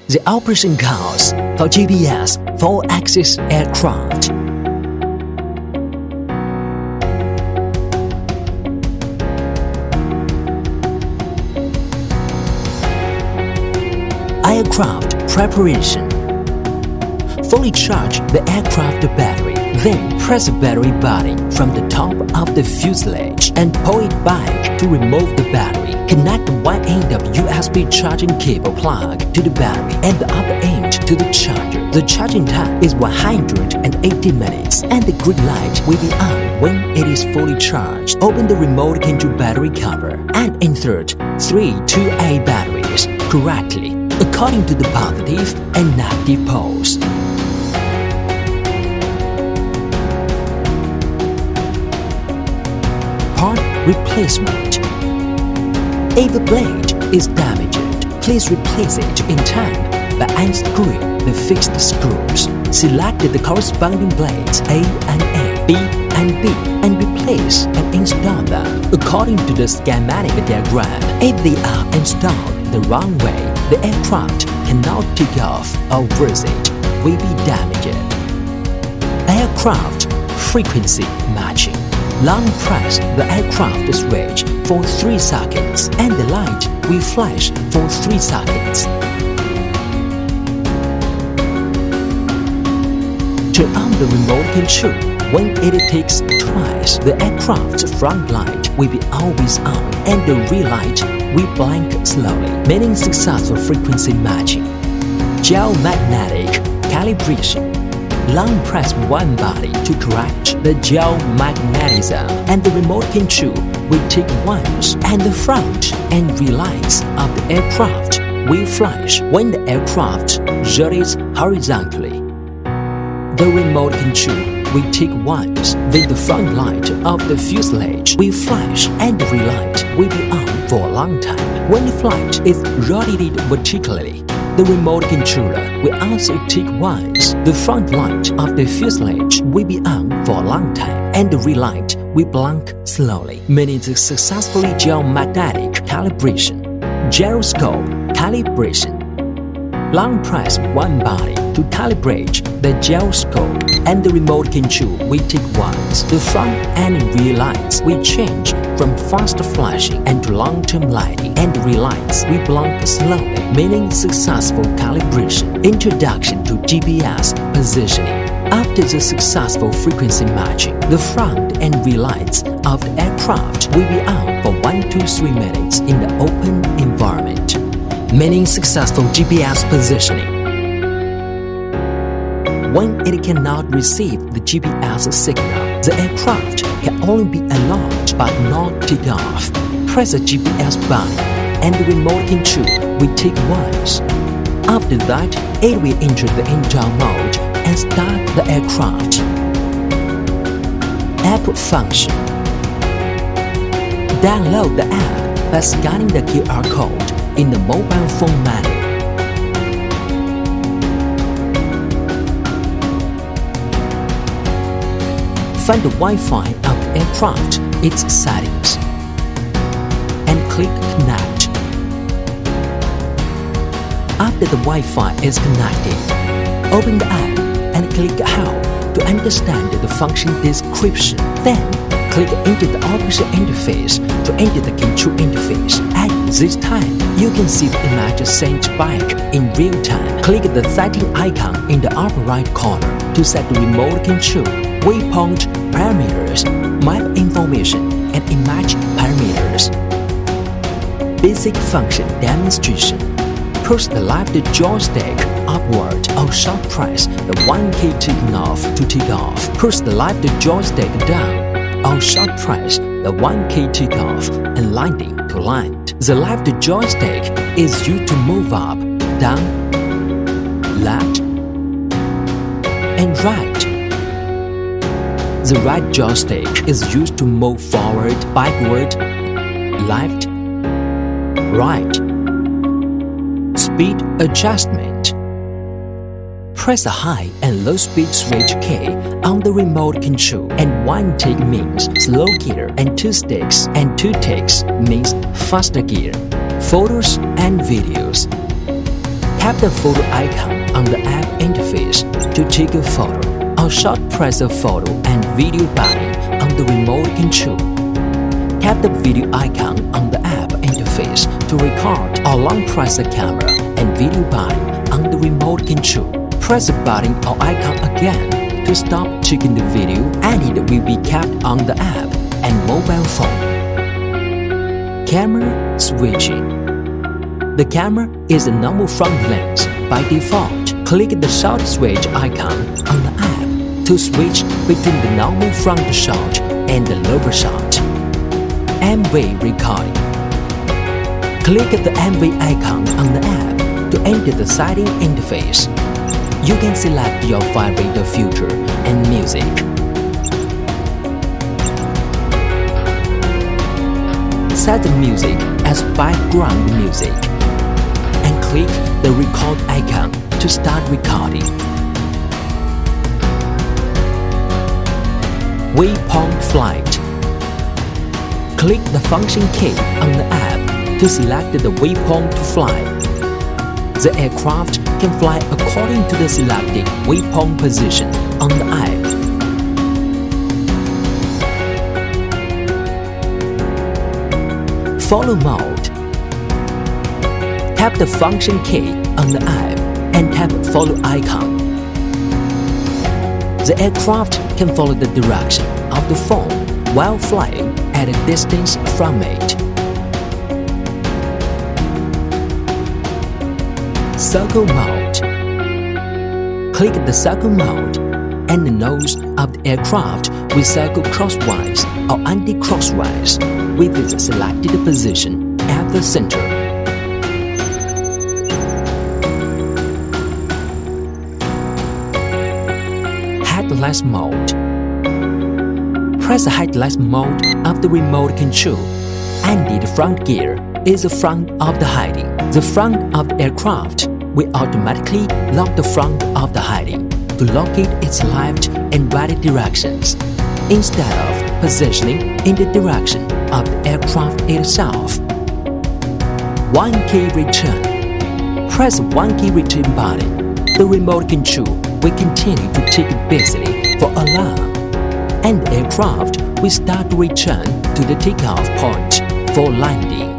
The operation codes for GPS 4-axis aircraft. Aircraft preparation. Fully charge the aircraft battery, then press the battery body from the top of the fuselage and pull it back to remove the battery. Connect one end of USB charging cable plug to the battery and the other end to the charger. The charging time is 180 minutes and the green light will be on when it is fully charged. Open the remote control battery cover and insert 3 2A batteries correctly according to the positive and negative poles. Part replacement. If the blade is damaged, please replace it in time by unscrewing the fixed screws. Select the corresponding blades A and A, B and B, and replace and install them according to the schematic diagram. If they are installed the wrong way, the aircraft cannot take off or visit will be damaged. Aircraft frequency matching. Long press the aircraft switch for 3 seconds and the light will flash for 3 seconds. Turn on the remote control. When it takes twice, the aircraft's front light will be always on and the rear light will blink slowly, meaning successful frequency matching. Geomagnetic calibration. Long press one body to correct the geomagnetism and the remote control will take once and the front and rear lights of the aircraft will flash when the aircraft rotates horizontally. The remote control will take once, then the front light of the fuselage will flash and the rear light will be on for a long time. When the flight is rotated vertically, the remote controller will also take once. The front light of the fuselage will be on for a long time and the rear light will blink slowly, meaning the successfully geomagnetic calibration. Gyroscope calibration. Long press one body to calibrate the gyroscope and the remote control will take once. The front and rear lights will change from fast flashing and long-term lighting and rear lights will blink slowly, meaning successful calibration. Introduction to GPS positioning. After the successful frequency matching, the front and rear lights of the aircraft will be on for 1 to 3 minutes in the open environment, meaning successful GPS positioning. When it cannot receive the GPS signal, the aircraft can only be aloft but not take off. Press the GPS button and the remote control will take once. After that, it will enter the indoor mode and start the aircraft. App function. Download the app by scanning the QR code in the mobile phone menu. Find the Wi-Fi of the aircraft, its settings, and click Connect. After the Wi-Fi is connected, open the app and click How to understand the function description. Then, click into the operation interface to enter the control interface. At this time, you can see the image sent back in real time. Click the setting icon in the upper right corner to set the remote control, waypoint parameters, map information, and image parameters. Basic function demonstration. Push the left joystick upward or short press the 1 key taking off to take off. Push the left joystick down or short press the 1 key take off and landing to land. The left joystick is used to move up, down, left, and right. The right joystick is used to move forward, backward, left, right. Speed adjustment. Press the high and low speed switch key on the remote control, and 1 tick means slow gear and 2 sticks and 2 ticks means faster gear. Photos and videos. Tap the photo icon on the app interface to take a photo, or short press the photo and video button on the remote control. Tap the video icon on the app interface to record, or long press the camera and video button on the remote control. Press the button or icon again to stop taking the video, and it will be kept on the app and mobile phone. Camera switching. The camera is a normal front lens. By default, click the shot switch icon on the app to switch between the normal front shot and the lower shot. MV recording. Click the MV icon on the app to enter the setting interface. You can select your favorite filter and music. Set the music as background music and click the record icon to start recording. Waypoint flight. Click the function key on the app to select the waypoint to fly. The aircraft can fly according to the selected waypoint position on the app. Follow mode. Tap the function key on the app and tap follow icon. The aircraft can follow the direction of the phone while flying at a distance from it. Circle mode. Click the circle mode, and the nose of the aircraft will circle crosswise or anti-crosswise with its selected position at the center. Headlights mode. Press the headlights mode of the remote control, and the front gear is the front of the heading. The front of the aircraft will automatically lock the front of the heading to locate its left and right directions, instead of positioning in the direction of the aircraft itself. One key return. Press one key return button. The remote control will continue to tick busily for alarm, and the aircraft will start to return to the takeoff point for landing.